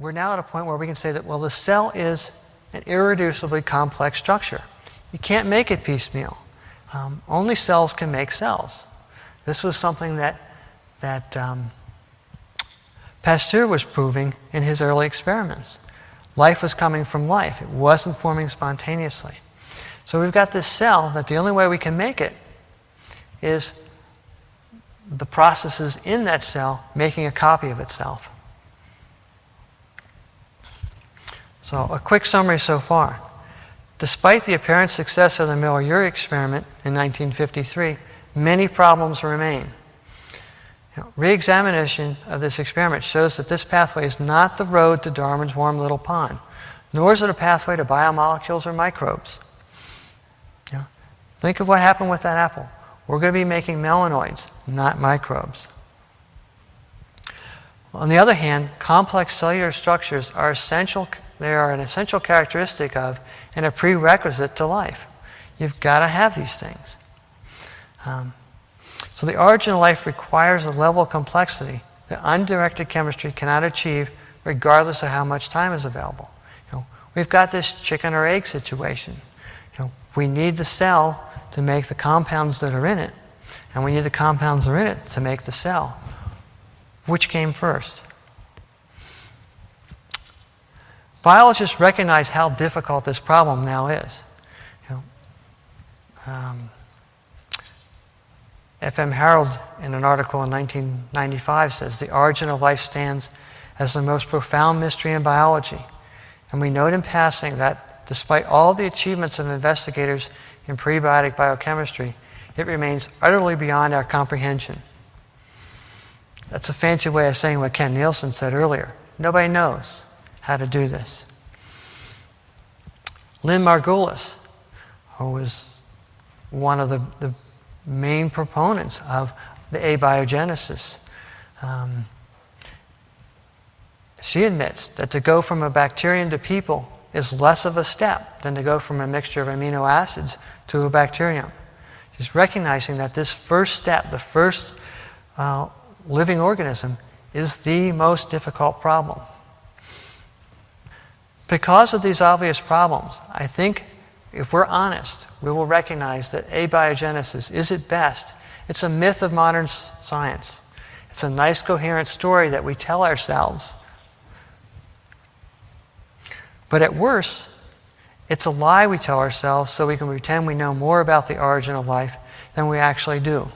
we're now at a point where we can say that, well, the cell is an irreducibly complex structure. You can't make it piecemeal. Only cells can make cells. This was something that Pasteur was proving in his early experiments. Life was coming from life. It wasn't forming spontaneously. So we've got this cell that the only way we can make it is the processes in that cell making a copy of itself. So a quick summary so far. Despite the apparent success of the Miller-Urey experiment in 1953, many problems remain. Re-examination of this experiment shows that this pathway is not the road to Darwin's warm little pond, nor is it a pathway to biomolecules or microbes. Think of what happened with that apple. We're going to be making melanoids, not microbes. On the other hand, complex cellular structures are essential. They are an essential characteristic of and a prerequisite to life. You've got to have these things. So the origin of life requires a level of complexity that undirected chemistry cannot achieve regardless of how much time is available. We've got this chicken or egg situation. We need the cell to make the compounds that are in it, and we need the compounds that are in it to make the cell. Which came first? Biologists recognize how difficult this problem now is. F.M. Harold, in an article in 1995, says the origin of life stands as the most profound mystery in biology. And we note in passing that despite all the achievements of investigators in prebiotic biochemistry, it remains utterly beyond our comprehension. That's a fancy way of saying what Ken Nielsen said earlier. Nobody knows how to do this. Lynn Margulis, who was one of the main proponents of the abiogenesis, she admits that to go from a bacterium to people is less of a step than to go from a mixture of amino acids to a bacterium. She's recognizing that this first step, the first living organism, is the most difficult problem. Because of these obvious problems, I think if we're honest, we will recognize that abiogenesis is at best, it's a myth of modern science. It's a nice coherent story that we tell ourselves. But at worst, it's a lie we tell ourselves so we can pretend we know more about the origin of life than we actually do.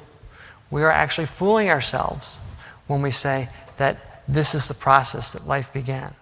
We are actually fooling ourselves when we say that this is the process that life began.